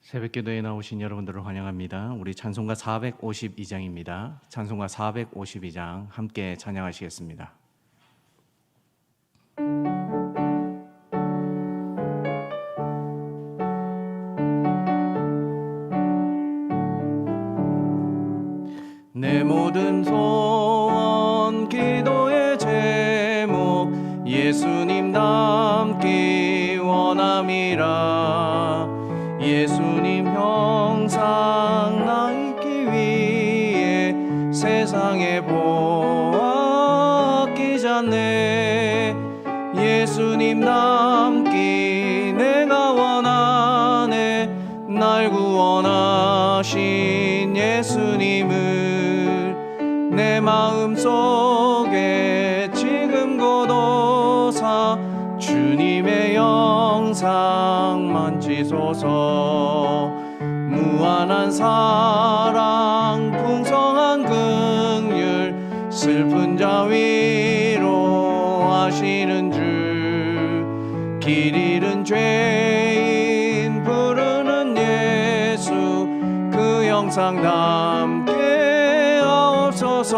새벽기도에 나오신 여러분들을 환영합니다. 우리 찬송가 452장입니다. 찬송가 452장 함께 찬양하시겠습니다. 내 모든 소원 기도의 제목 예수님 닮기 원함이라. 예수님 형상 나 있기 위해 세상에 보아 아끼잖네. 예수님 닮기 내가 원하네. 날 구원하신 예수님을 내 마음속에 지금 고도사 주님의 영상 만지소서. 무한한 사랑 풍성한 긍휼 슬픈 자 위로하시는 주. 길 잃은 죄인 부르는 예수 그 영상 담게 하옵소서.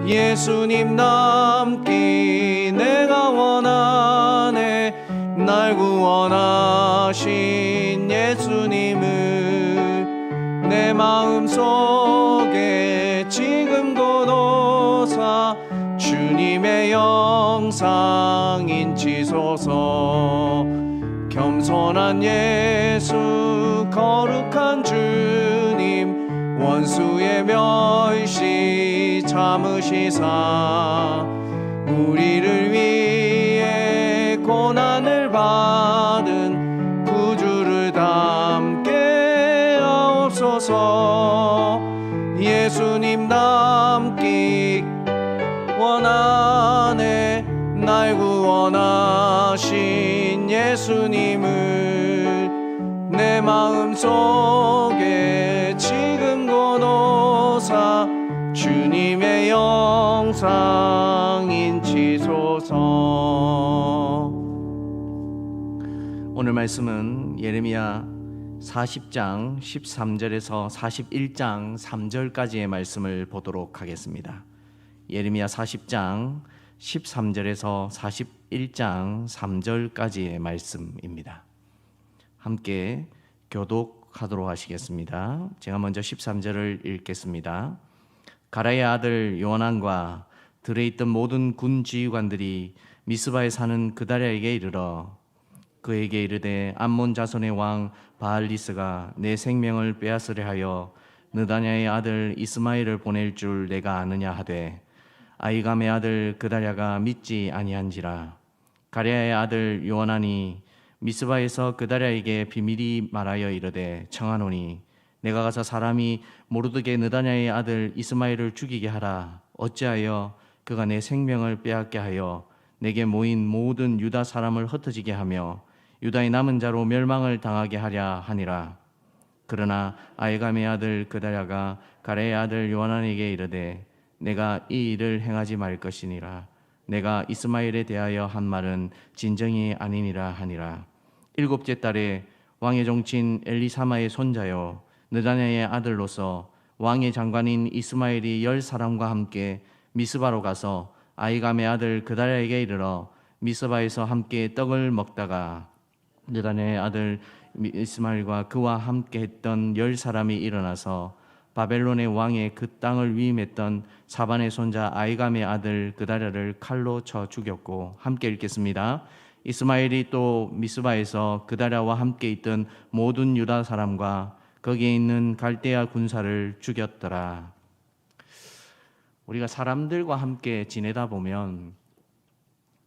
예수님 닮기 내가 원하네. 날 구원하신 예수님을 내 마음속에 지금 고도사 주님의 영상 인치소서. 겸손한 예수 거룩한 주님 원수의 멸시 참으시사 우리를 위해 고난을 받은 구주를 닮게 하옵소서. 예수님 닮기 원하네. 날 구원하신 예수님을 내 마음속에 지금 고도사 주님의 영상 인치소서. 오늘 말씀은 예레미야 40장 13절에서 41장 3절까지의 말씀을 보도록 하겠습니다. 예레미야 40장 13절에서 41장 3절까지의 말씀입니다. 함께 교독하도록 하시겠습니다. 제가 먼저 13절을 읽겠습니다. 가랴의 아들 요한안과 들에 있던 모든 군 지휘관들이 미스바에 사는 그다랴에게 이르러 그에게 이르되 암몬 자손의 왕 바알리스가 내 생명을 빼앗으려 하여 느다냐의 아들 이스마엘을 보낼 줄 내가 아느냐 하되 아히감의 아들 그다랴가 믿지 아니한지라. 가랴의 아들 요한안이 미스바에서 그다랴에게 비밀이 말하여 이르되 청하노니 내가 가서 사람이 모르드게 느다냐의 아들 이스마엘을 죽이게 하라. 어찌하여 그가 내 생명을 빼앗게 하여 내게 모인 모든 유다 사람을 흩어지게 하며 유다의 남은 자로 멸망을 당하게 하랴 하니라. 그러나 아히감의 아들 그다랴가 가랴의 아들 요한안에게 이르되 내가 이 일을 행하지 말 것이니라. 내가 이스마엘에 대하여 한 말은 진정이 아니니라 하니라. 7째 달에 왕의 종친 엘리사마의 손자요 느다냐의 아들로서 왕의 장관인 이스마엘이 10사람과 함께 미스바로 가서 아히감의 아들 그다랴에게 이르러 미스바에서 함께 떡을 먹다가 느다냐의 아들 이스마엘과 그와 함께 했던 10사람이 일어나서 바벨론의 왕의 그 땅을 위임했던 사반의 손자 아히감의 아들 그다랴를 칼로 쳐 죽였고, 함께 읽겠습니다. 이스마엘이 또 미스바에서 그다랴와 함께 있던 모든 유다 사람과 거기에 있는 갈대아 군사를 죽였더라. 우리가 사람들과 함께 지내다 보면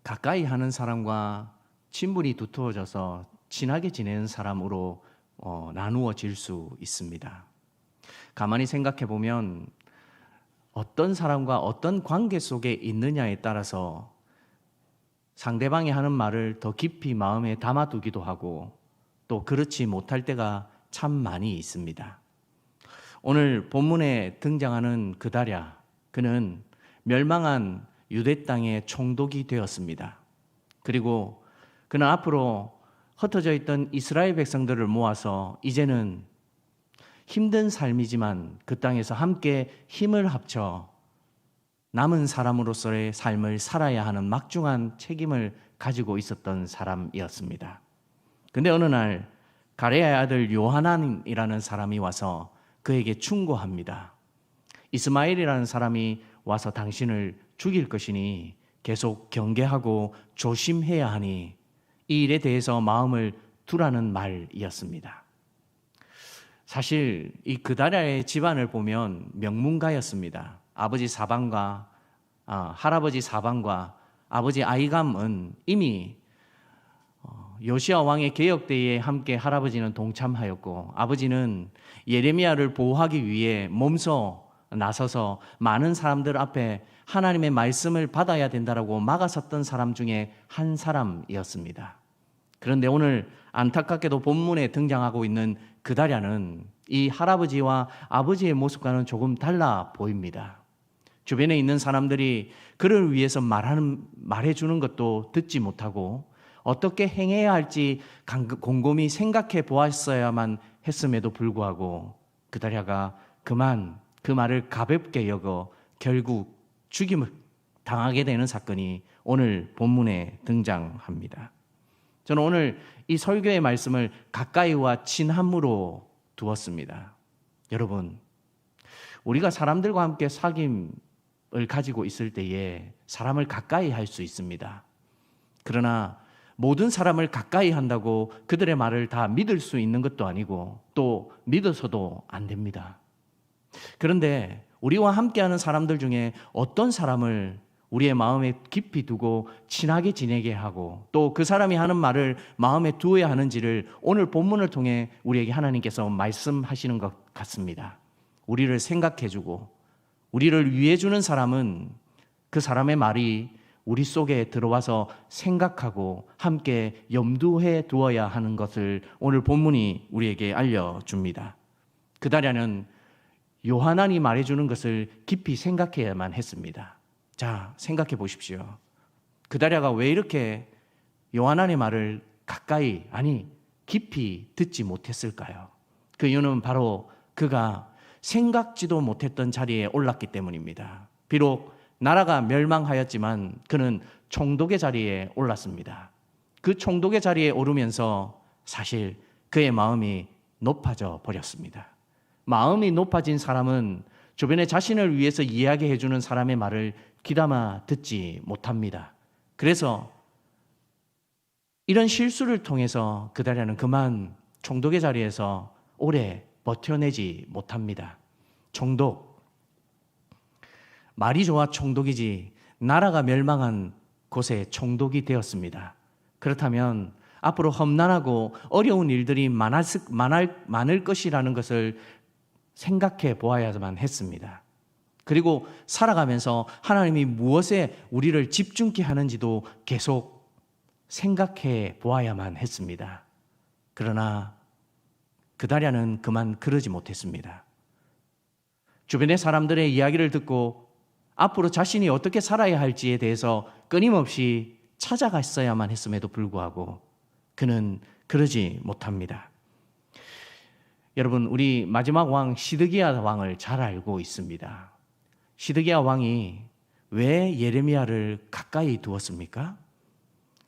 가까이 하는 사람과 친분이 두터워져서 친하게 지내는 사람으로 나누어질 수 있습니다. 가만히 생각해 보면 어떤 사람과 어떤 관계 속에 있느냐에 따라서 상대방이 하는 말을 더 깊이 마음에 담아두기도 하고 또 그렇지 못할 때가 참 많이 있습니다. 오늘 본문에 등장하는 그다랴, 그는 멸망한 유대 땅의 총독이 되었습니다. 그리고 그는 앞으로 흩어져 있던 이스라엘 백성들을 모아서 이제는 힘든 삶이지만 그 땅에서 함께 힘을 합쳐 남은 사람으로서의 삶을 살아야 하는 막중한 책임을 가지고 있었던 사람이었습니다. 근데 어느 날 가레야의 아들 요하난이라는 사람이 와서 그에게 충고합니다. 이스마엘이라는 사람이 와서 당신을 죽일 것이니 계속 경계하고 조심해야 하니 이 일에 대해서 마음을 두라는 말이었습니다. 사실 이 그다랴의 집안을 보면 명문가였습니다. 아버지 사방과 할아버지 사방과 아버지 아이감은 이미 요시야 왕의 개혁 때에 함께 할아버지는 동참하였고 아버지는 예레미야를 보호하기 위해 몸소 나서서 많은 사람들 앞에 하나님의 말씀을 받아야 된다라고 막아섰던 사람 중에 한 사람이었습니다. 그런데 오늘 안타깝게도 본문에 등장하고 있는 그다랴는 이 할아버지와 아버지의 모습과는 조금 달라 보입니다. 주변에 있는 사람들이 그를 위해서 말해주는 것도 듣지 못하고 어떻게 행해야 할지 곰곰이 생각해 보았어야만 했음에도 불구하고 그다랴가 그만 그 말을 가볍게 여겨 결국 죽임을 당하게 되는 사건이 오늘 본문에 등장합니다. 저는 오늘 이 설교의 말씀을 가까이와 친함으로 두었습니다. 여러분, 우리가 사람들과 함께 사귐을 가지고 있을 때에 사람을 가까이 할 수 있습니다. 그러나 모든 사람을 가까이 한다고 그들의 말을 다 믿을 수 있는 것도 아니고 또 믿어서도 안 됩니다. 그런데 우리와 함께하는 사람들 중에 어떤 사람을 우리의 마음에 깊이 두고 친하게 지내게 하고 또 그 사람이 하는 말을 마음에 두어야 하는지를 오늘 본문을 통해 우리에게 하나님께서 말씀하시는 것 같습니다. 우리를 생각해주고 우리를 위해주는 사람은 그 사람의 말이 우리 속에 들어와서 생각하고 함께 염두해 두어야 하는 것을 오늘 본문이 우리에게 알려줍니다. 그다랴는 요하난이 말해주는 것을 깊이 생각해야만 했습니다. 자, 생각해 보십시오. 그다랴가 왜 이렇게 요하난의 말을 가까이, 아니 깊이 듣지 못했을까요? 그 이유는 바로 그가 생각지도 못했던 자리에 올랐기 때문입니다. 비록 나라가 멸망하였지만 그는 총독의 자리에 올랐습니다. 그 총독의 자리에 오르면서 사실 그의 마음이 높아져 버렸습니다. 마음이 높아진 사람은 주변에 자신을 위해서 이야기해 주는 사람의 말을 귀담아 듣지 못합니다. 그래서 이런 실수를 통해서 그다랴는 그만 총독의 자리에서 오래 버텨내지 못합니다. 총독, 말이 좋아 총독이지 나라가 멸망한 곳에 총독이 되었습니다. 그렇다면 앞으로 험난하고 어려운 일들이 많을 것이라는 것을 생각해 보아야만 했습니다. 그리고 살아가면서 하나님이 무엇에 우리를 집중케 하는지도 계속 생각해 보아야만 했습니다. 그러나 그다랴는 그만 그러지 못했습니다. 주변의 사람들의 이야기를 듣고 앞으로 자신이 어떻게 살아야 할지에 대해서 끊임없이 찾아갔어야만 했음에도 불구하고 그는 그러지 못합니다. 여러분, 우리 마지막 왕 시드기야 왕을 잘 알고 있습니다. 시드기야 왕이 왜 예레미야를 가까이 두었습니까?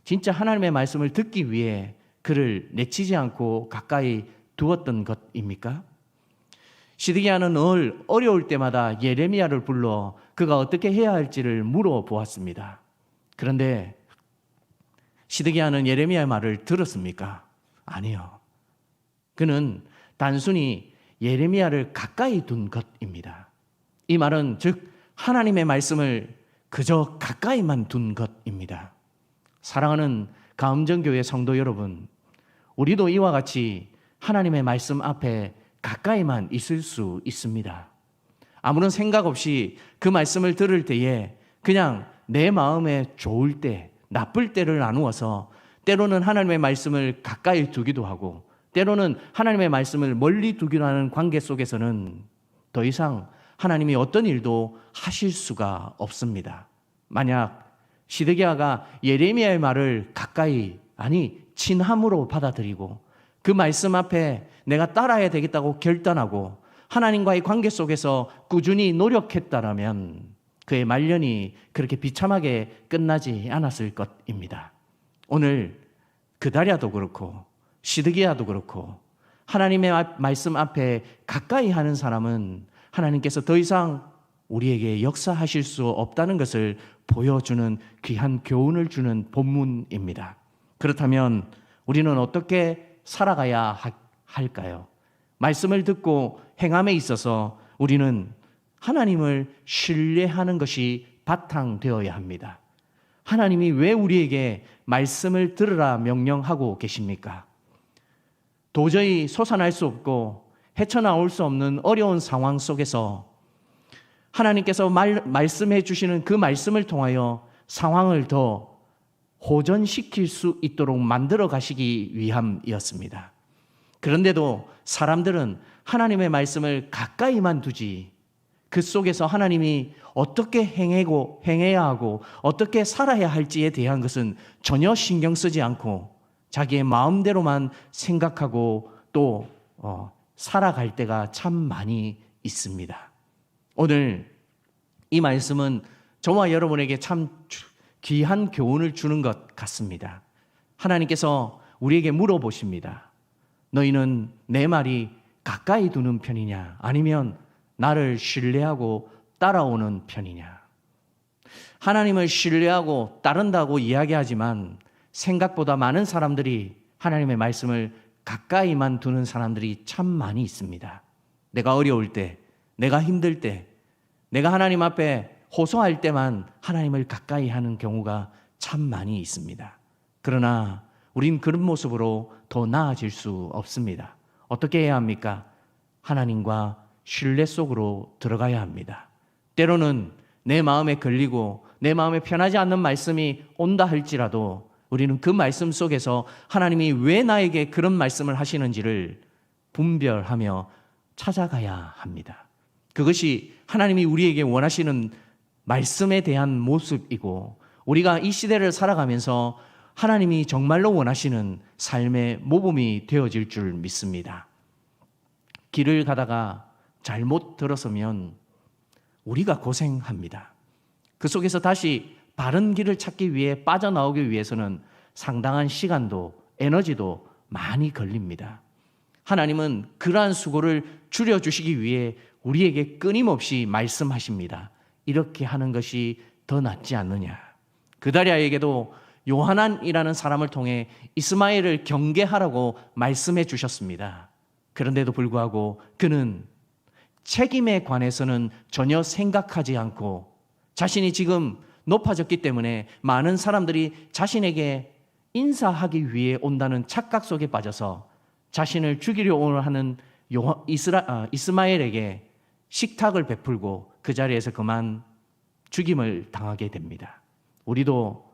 진짜 하나님의 말씀을 듣기 위해 그를 내치지 않고 가까이 두었던 것입니까? 시드기야는 늘 어려울 때마다 예레미야를 불러 그가 어떻게 해야 할지를 물어보았습니다. 그런데 시드기야는 예레미야의 말을 들었습니까? 아니요. 그는 단순히 예레미야를 가까이 둔 것입니다. 이 말은 즉 하나님의 말씀을 그저 가까이만 둔 것입니다. 사랑하는 가음정교회 성도 여러분, 우리도 이와 같이 하나님의 말씀 앞에 가까이만 있을 수 있습니다. 아무런 생각 없이 그 말씀을 들을 때에 그냥 내 마음에 좋을 때, 나쁠 때를 나누어서 때로는 하나님의 말씀을 가까이 두기도 하고 때로는 하나님의 말씀을 멀리 두기도 하는 관계 속에서는 더 이상 하나님이 어떤 일도 하실 수가 없습니다. 만약 시드기야가 예레미야의 말을 가까이, 아니 친함으로 받아들이고 그 말씀 앞에 내가 따라야 되겠다고 결단하고 하나님과의 관계 속에서 꾸준히 노력했다라면 그의 말년이 그렇게 비참하게 끝나지 않았을 것입니다. 오늘 그다랴도 그렇고 시드기야도 그렇고 하나님의 말씀 앞에 가까이 하는 사람은 하나님께서 더 이상 우리에게 역사하실 수 없다는 것을 보여주는 귀한 교훈을 주는 본문입니다. 그렇다면 우리는 어떻게 살아가야 할까요? 말씀을 듣고 행함에 있어서 우리는 하나님을 신뢰하는 것이 바탕되어야 합니다. 하나님이 왜 우리에게 말씀을 들으라 명령하고 계십니까? 도저히 솟아날 수 없고 헤쳐나올 수 없는 어려운 상황 속에서 하나님께서 말씀해 주시는 그 말씀을 통하여 상황을 더 호전시킬 수 있도록 만들어 가시기 위함이었습니다. 그런데도 사람들은 하나님의 말씀을 가까이만 두지 그 속에서 하나님이 어떻게 행해야 하고 어떻게 살아야 할지에 대한 것은 전혀 신경 쓰지 않고 자기의 마음대로만 생각하고 또 살아갈 때가 참 많이 있습니다. 오늘 이 말씀은 저와 여러분에게 참 귀한 교훈을 주는 것 같습니다. 하나님께서 우리에게 물어보십니다. 너희는 내 말이 가까이 두는 편이냐 아니면 나를 신뢰하고 따라오는 편이냐? 하나님을 신뢰하고 따른다고 이야기하지만 생각보다 많은 사람들이 하나님의 말씀을 가까이만 두는 사람들이 참 많이 있습니다. 내가 어려울 때, 내가 힘들 때, 내가 하나님 앞에 호소할 때만 하나님을 가까이 하는 경우가 참 많이 있습니다. 그러나 우린 그런 모습으로 더 나아질 수 없습니다. 어떻게 해야 합니까? 하나님과 신뢰 속으로 들어가야 합니다. 때로는 내 마음에 걸리고 내 마음에 편하지 않는 말씀이 온다 할지라도 우리는 그 말씀 속에서 하나님이 왜 나에게 그런 말씀을 하시는지를 분별하며 찾아가야 합니다. 그것이 하나님이 우리에게 원하시는 말씀에 대한 모습이고 우리가 이 시대를 살아가면서 하나님이 정말로 원하시는 삶의 모범이 되어질 줄 믿습니다. 길을 가다가 잘못 들어서면 우리가 고생합니다. 그 속에서 다시 바른 길을 찾기 위해 빠져나오기 위해서는 상당한 시간도 에너지도 많이 걸립니다. 하나님은 그러한 수고를 줄여주시기 위해 우리에게 끊임없이 말씀하십니다. 이렇게 하는 것이 더 낫지 않느냐. 그다랴에게도 요하난이라는 사람을 통해 이스마엘을 경계하라고 말씀해 주셨습니다. 그런데도 불구하고 그는 책임에 관해서는 전혀 생각하지 않고 자신이 지금 높아졌기 때문에 많은 사람들이 자신에게 인사하기 위해 온다는 착각 속에 빠져서 자신을 죽이려 하는 이스마엘에게 식탁을 베풀고 그 자리에서 그만 죽임을 당하게 됩니다. 우리도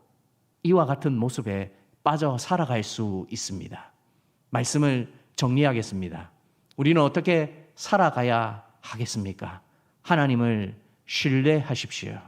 이와 같은 모습에 빠져 살아갈 수 있습니다. 말씀을 정리하겠습니다. 우리는 어떻게 살아가야 하겠습니까? 하나님을 신뢰하십시오.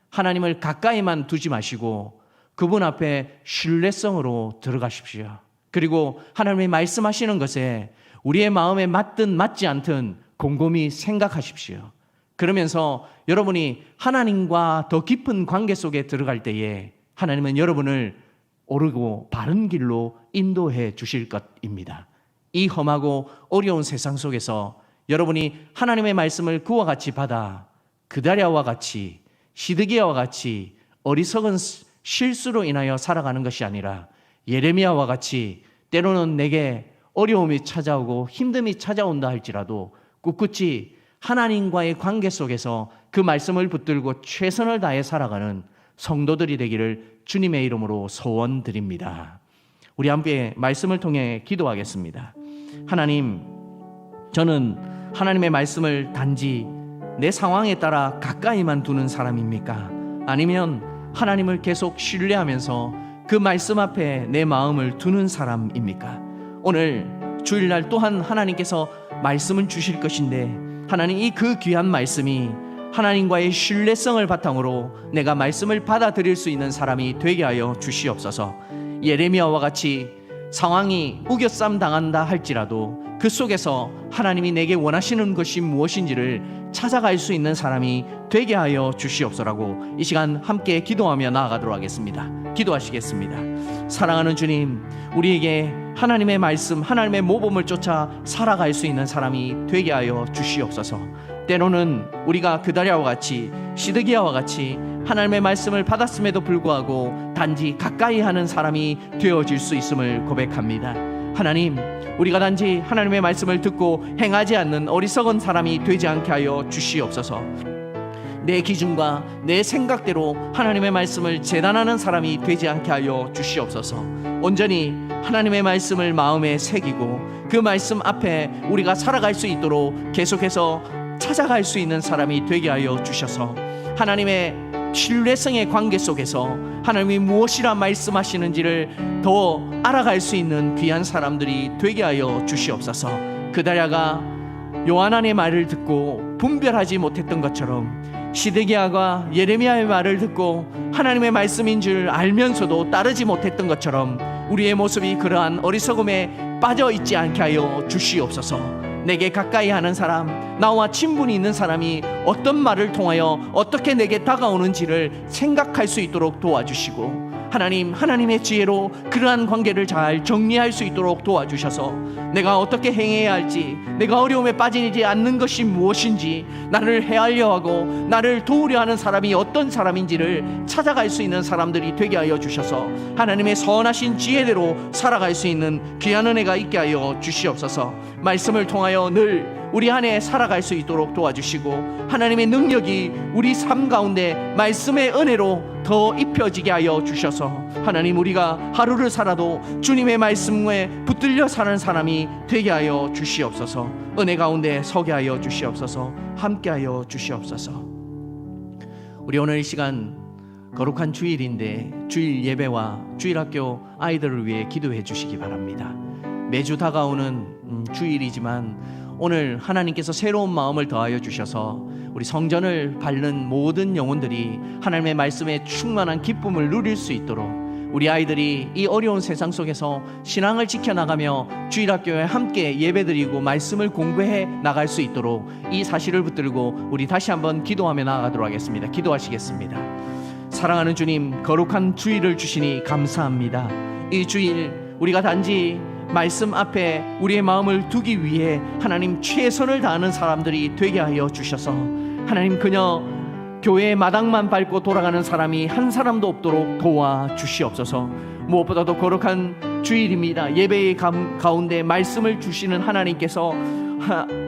하나님을 가까이만 두지 마시고 그분 앞에 신뢰성으로 들어가십시오. 그리고 하나님이 말씀하시는 것에 우리의 마음에 맞든 맞지 않든 곰곰이 생각하십시오. 그러면서 여러분이 하나님과 더 깊은 관계 속에 들어갈 때에 하나님은 여러분을 오르고 바른 길로 인도해 주실 것입니다. 이 험하고 어려운 세상 속에서 여러분이 하나님의 말씀을 그와 같이 받아 그다랴와 같이 시드기야와 같이 어리석은 실수로 인하여 살아가는 것이 아니라 예레미야와 같이 때로는 내게 어려움이 찾아오고 힘듦이 찾아온다 할지라도 꿋꿋이 하나님과의 관계 속에서 그 말씀을 붙들고 최선을 다해 살아가는 성도들이 되기를 주님의 이름으로 소원드립니다. 우리 함께 말씀을 통해 기도하겠습니다. 하나님, 저는 하나님의 말씀을 단지 내 상황에 따라 가까이만 두는 사람입니까? 아니면 하나님을 계속 신뢰하면서 그 말씀 앞에 내 마음을 두는 사람입니까? 오늘 주일날 또한 하나님께서 말씀을 주실 것인데 하나님 이 그 귀한 말씀이 하나님과의 신뢰성을 바탕으로 내가 말씀을 받아들일 수 있는 사람이 되게 하여 주시옵소서. 예레미야와 같이 상황이 우겨쌈 당한다 할지라도 그 속에서 하나님이 내게 원하시는 것이 무엇인지를 찾아갈 수 있는 사람이 되게 하여 주시옵소서라고 이 시간 함께 기도하며 나아가도록 하겠습니다. 기도하시겠습니다. 사랑하는 주님, 우리에게 하나님의 말씀, 하나님의 모범을 쫓아 살아갈 수 있는 사람이 되게 하여 주시옵소서. 때로는 우리가 그다랴와 같이, 시드기야와 같이 하나님의 말씀을 받았음에도 불구하고 단지 가까이 하는 사람이 되어질 수 있음을 고백합니다. 하나님, 우리가 단지 하나님의 말씀을 듣고 행하지 않는 어리석은 사람이 되지 않게 하여 주시옵소서. 내 기준과 내 생각대로 하나님의 말씀을 재단하는 사람이 되지 않게 하여 주시옵소서. 온전히 하나님의 말씀을 마음에 새기고 그 말씀 앞에 우리가 살아갈 수 있도록 계속해서 찾아갈 수 있는 사람이 되게 하여 주셔서 하나님의 신뢰성의 관계 속에서 하나님이 무엇이라 말씀하시는지를 더 알아갈 수 있는 귀한 사람들이 되게 하여 주시옵소서. 그다랴가 요하난의 말을 듣고 분별하지 못했던 것처럼 시드기야가 예레미야의 말을 듣고 하나님의 말씀인 줄 알면서도 따르지 못했던 것처럼 우리의 모습이 그러한 어리석음에 빠져 있지 않게 하여 주시옵소서. 내게 가까이 하는 사람, 나와 친분이 있는 사람이 어떤 말을 통하여 어떻게 내게 다가오는지를 생각할 수 있도록 도와주시고 하나님, 하나님의 지혜로 그러한 관계를 잘 정리할 수 있도록 도와주셔서 내가 어떻게 행해야 할지, 내가 어려움에 빠지지 않는 것이 무엇인지, 나를 헤아려 하고 나를 도우려 하는 사람이 어떤 사람인지를 찾아갈 수 있는 사람들이 되게 하여 주셔서 하나님의 선하신 지혜대로 살아갈 수 있는 귀한 은혜가 있게 하여 주시옵소서. 말씀을 통하여 늘 우리 안에 살아갈 수 있도록 도와주시고 하나님의 능력이 우리 삶 가운데 말씀의 은혜로 더 입혀지게 하여 주셔서 하나님, 우리가 하루를 살아도 주님의 말씀에 붙들려 사는 사람이 되게 하여 주시옵소서. 은혜 가운데 서게 하여 주시옵소서. 함께 하여 주시옵소서. 우리 오늘 이 시간 거룩한 주일인데 주일 예배와 주일학교 아이들을 위해 기도해 주시기 바랍니다. 매주 다가오는 주일이지만 오늘 하나님께서 새로운 마음을 더하여 주셔서 우리 성전을 밟는 모든 영혼들이 하나님의 말씀에 충만한 기쁨을 누릴 수 있도록 우리 아이들이 이 어려운 세상 속에서 신앙을 지켜나가며 주일학교에 함께 예배드리고 말씀을 공부해 나갈 수 있도록 이 사실을 붙들고 우리 다시 한번 기도하며 나아가도록 하겠습니다. 기도하시겠습니다. 사랑하는 주님, 거룩한 주일을 주시니 감사합니다. 이 주일 우리가 단지 말씀 앞에 우리의 마음을 두기 위해 하나님 최선을 다하는 사람들이 되게 하여 주셔서 하나님, 그저 교회의 마당만 밟고 돌아가는 사람이 한 사람도 없도록 도와주시옵소서. 무엇보다도 거룩한 주일입니다. 예배의 가운데 말씀을 주시는 하나님께서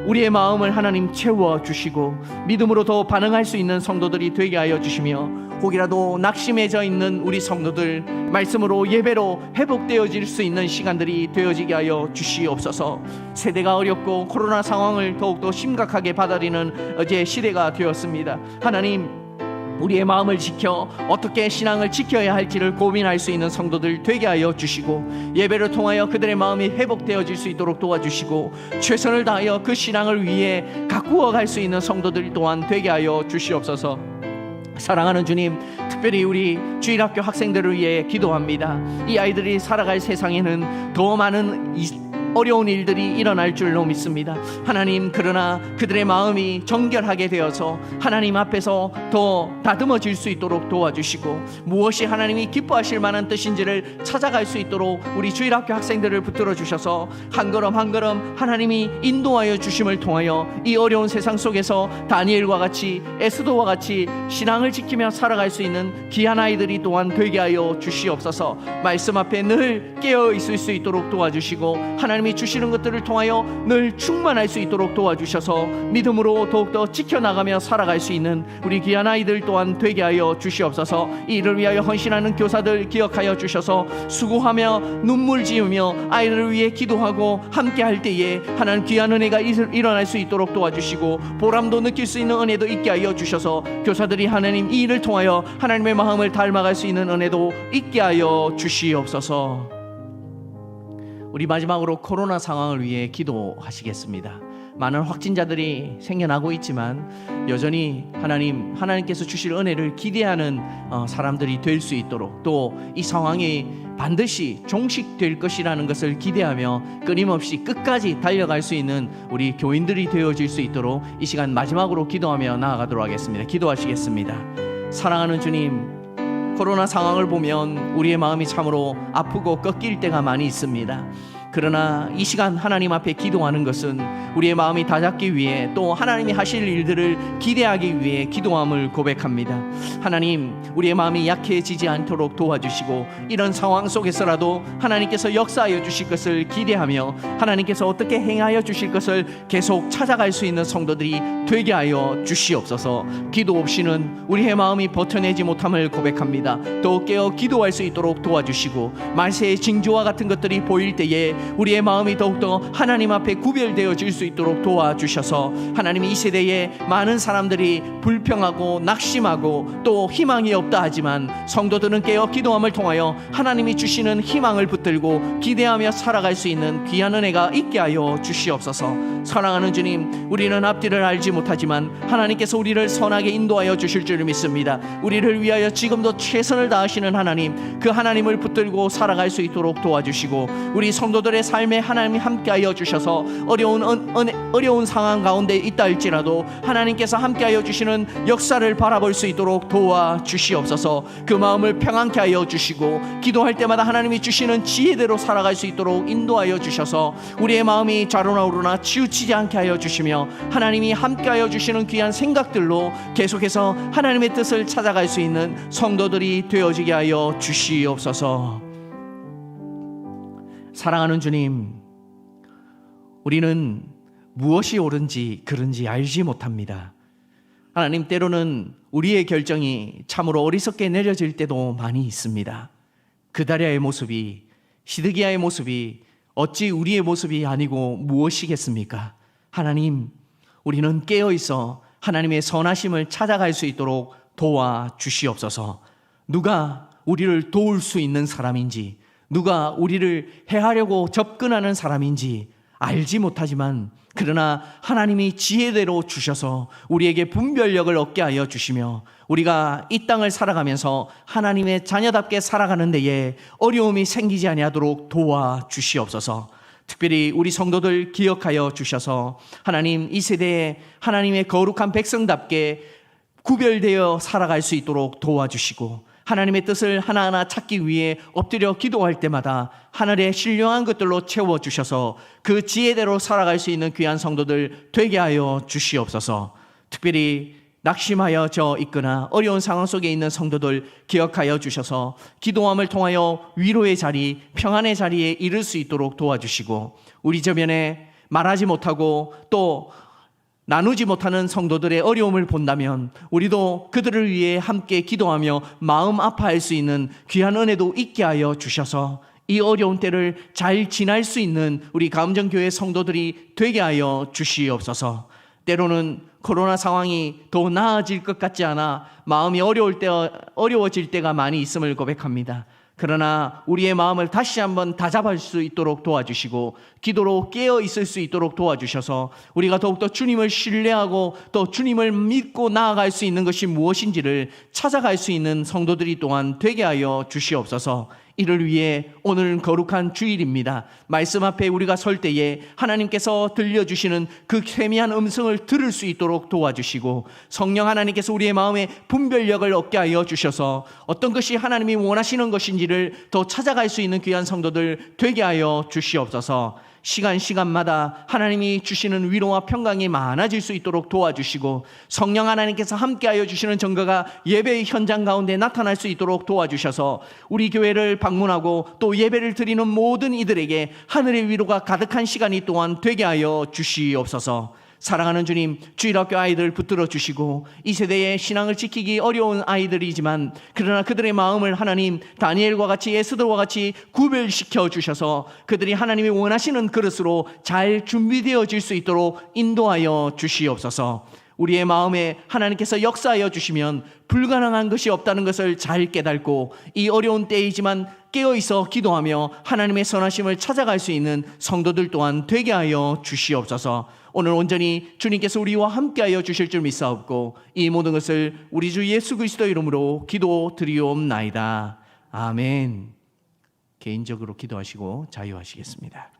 우리의 마음을 하나님 채워주시고 믿음으로 더 반응할 수 있는 성도들이 되게 하여 주시며 혹이라도 낙심해져 있는 우리 성도들 말씀으로 예배로 회복되어질 수 있는 시간들이 되어지게 하여 주시옵소서. 세대가 어렵고 코로나 상황을 더욱더 심각하게 받아들이는 어제 시대가 되었습니다. 하나님, 우리의 마음을 지켜 어떻게 신앙을 지켜야 할지를 고민할 수 있는 성도들 되게 하여 주시고 예배를 통하여 그들의 마음이 회복되어질 수 있도록 도와주시고 최선을 다하여 그 신앙을 위해 가꾸어 갈 수 있는 성도들 또한 되게 하여 주시옵소서. 사랑하는 주님, 특별히 우리 주일학교 학생들을 위해 기도합니다. 이 아이들이 살아갈 세상에는 더 많은 어려운 일들이 일어날 줄로 믿습니다. 하나님, 그러나 그들의 마음이 정결하게 되어서 하나님 앞에서 더 다듬어질 수 있도록 도와주시고 무엇이 하나님이 기뻐하실 만한 뜻인지를 찾아갈 수 있도록 우리 주일학교 학생들을 붙들어 주셔서 한 걸음 한 걸음 하나님이 인도하여 주심을 통하여 이 어려운 세상 속에서 다니엘과 같이 에스더와 같이 신앙을 지키며 살아갈 수 있는 귀한 아이들이 또한 되게 하여 주시옵소서. 말씀 앞에 늘 깨어 있을 수 있도록 도와주시고 하나님이 주시는 것들을 통하여 늘 충만할 수 있도록 도와주셔서 믿음으로 더욱더 지켜나가며 살아갈 수 있는 우리 귀한 아이들 또한 되게 하여 주시옵소서. 이 일을 위하여 헌신하는 교사들 기억하여 주셔서 수고하며 눈물 지으며 아이들을 위해 기도하고 함께 할 때에 하나님 귀한 은혜가 일어날 수 있도록 도와주시고 보람도 느낄 수 있는 은혜도 있게 하여 주셔서 교사들이 하나님 이 일을 통하여 하나님의 마음을 닮아갈 수 있는 은혜도 있게 하여 주시옵소서. 우리 마지막으로 코로나 상황을 위해 기도하시겠습니다. 많은 확진자들이 생겨나고 있지만 여전히 하나님께서 주실 은혜를 기대하는 사람들이 될 수 있도록, 또 이 상황이 반드시 종식될 것이라는 것을 기대하며 끊임없이 끝까지 달려갈 수 있는 우리 교인들이 되어질 수 있도록 이 시간 마지막으로 기도하며 나아가도록 하겠습니다. 기도하시겠습니다. 사랑하는 주님, 코로나 상황을 보면 우리의 마음이 참으로 아프고 꺾일 때가 많이 있습니다. 그러나 이 시간 하나님 앞에 기도하는 것은 우리의 마음이 다잡기 위해, 또 하나님이 하실 일들을 기대하기 위해 기도함을 고백합니다. 하나님, 우리의 마음이 약해지지 않도록 도와주시고 이런 상황 속에서라도 하나님께서 역사하여 주실 것을 기대하며 하나님께서 어떻게 행하여 주실 것을 계속 찾아갈 수 있는 성도들이 되게 하여 주시옵소서. 기도 없이는 우리의 마음이 버텨내지 못함을 고백합니다. 또 깨어 기도할 수 있도록 도와주시고 말세의 징조와 같은 것들이 보일 때에 우리의 마음이 더욱더 하나님 앞에 구별되어질 수 있도록 도와주셔서 하나님이 이 세대에 많은 사람들이 불평하고 낙심하고 또 희망이 없다 하지만 성도들은 깨어 기도함을 통하여 하나님이 주시는 희망을 붙들고 기대하며 살아갈 수 있는 귀한 은혜가 있게 하여 주시옵소서. 사랑하는 주님, 우리는 앞뒤를 알지 못하지만 하나님께서 우리를 선하게 인도하여 주실 줄 믿습니다. 우리를 위하여 지금도 최선을 다하시는 하나님, 그 하나님을 붙들고 살아갈 수 있도록 도와주시고 우리 성도들의 삶에 하나님이 함께하여 주셔서 어려운 상황 가운데 있다 할지라도 하나님께서 함께하여 주시는 역사를 바라볼 수 있도록 도와주시옵소서. 그 마음을 평안케 하여 주시고 기도할 때마다 하나님이 주시는 지혜대로 살아갈 수 있도록 인도하여 주셔서 우리의 마음이 좌로나 우로나 치우치지 않게 하여 주시며 하나님이 함께하여 주시는 귀한 생각들로 계속해서 하나님의 뜻을 찾아갈 수 있는 성도들이 되어지게 하여 주시옵소서. 사랑하는 주님, 우리는 무엇이 옳은지 그른지 알지 못합니다. 하나님, 때로는 우리의 결정이 참으로 어리석게 내려질 때도 많이 있습니다. 그다랴의 모습이, 시드기야의 모습이 어찌 우리의 모습이 아니고 무엇이겠습니까? 하나님, 우리는 깨어있어 하나님의 선하심을 찾아갈 수 있도록 도와주시옵소서. 누가 우리를 도울 수 있는 사람인지, 누가 우리를 해하려고 접근하는 사람인지 알지 못하지만 그러나 하나님이 지혜대로 주셔서 우리에게 분별력을 얻게 하여 주시며 우리가 이 땅을 살아가면서 하나님의 자녀답게 살아가는 데에 어려움이 생기지 아니하도록 도와주시옵소서. 특별히 우리 성도들 기억하여 주셔서 하나님, 이 세대에 하나님의 거룩한 백성답게 구별되어 살아갈 수 있도록 도와주시고 하나님의 뜻을 하나하나 찾기 위해 엎드려 기도할 때마다 하늘의 신령한 것들로 채워주셔서 그 지혜대로 살아갈 수 있는 귀한 성도들 되게 하여 주시옵소서. 특별히 낙심하여져 있거나 어려운 상황 속에 있는 성도들 기억하여 주셔서 기도함을 통하여 위로의 자리, 평안의 자리에 이를 수 있도록 도와주시고 우리 저변에 말하지 못하고 또 나누지 못하는 성도들의 어려움을 본다면 우리도 그들을 위해 함께 기도하며 마음 아파할 수 있는 귀한 은혜도 있게 하여 주셔서 이 어려운 때를 잘 지날 수 있는 우리 가음정교회 성도들이 되게 하여 주시옵소서. 때로는 코로나 상황이 더 나아질 것 같지 않아 마음이 어려워질 때가 많이 있음을 고백합니다. 그러나 우리의 마음을 다시 한번 다잡을 수 있도록 도와주시고 기도로 깨어 있을 수 있도록 도와주셔서 우리가 더욱더 주님을 신뢰하고 또 주님을 믿고 나아갈 수 있는 것이 무엇인지를 찾아갈 수 있는 성도들이 또한 되게 하여 주시옵소서. 이를 위해 오늘은 거룩한 주일입니다. 말씀 앞에 우리가 설 때에 하나님께서 들려주시는 그 세미한 음성을 들을 수 있도록 도와주시고 성령 하나님께서 우리의 마음에 분별력을 얻게 하여 주셔서 어떤 것이 하나님이 원하시는 것인지를 더 찾아갈 수 있는 귀한 성도들 되게 하여 주시옵소서. 시간마다 하나님이 주시는 위로와 평강이 많아질 수 있도록 도와주시고 성령 하나님께서 함께하여 주시는 증거가 예배의 현장 가운데 나타날 수 있도록 도와주셔서 우리 교회를 방문하고 또 예배를 드리는 모든 이들에게 하늘의 위로가 가득한 시간이 또한 되게 하여 주시옵소서. 사랑하는 주님, 주일학교 아이들 붙들어 주시고 이 세대의 신앙을 지키기 어려운 아이들이지만 그러나 그들의 마음을 하나님 다니엘과 같이 에스더와 같이 구별시켜 주셔서 그들이 하나님이 원하시는 그릇으로 잘 준비되어질 수 있도록 인도하여 주시옵소서. 우리의 마음에 하나님께서 역사하여 주시면 불가능한 것이 없다는 것을 잘 깨닫고 이 어려운 때이지만 깨어있어 기도하며 하나님의 선하심을 찾아갈 수 있는 성도들 또한 되게 하여 주시옵소서. 오늘 온전히 주님께서 우리와 함께하여 주실 줄 믿사옵고 이 모든 것을 우리 주 예수 그리스도 이름으로 기도드리옵나이다. 아멘. 개인적으로 기도하시고 자유하시겠습니다.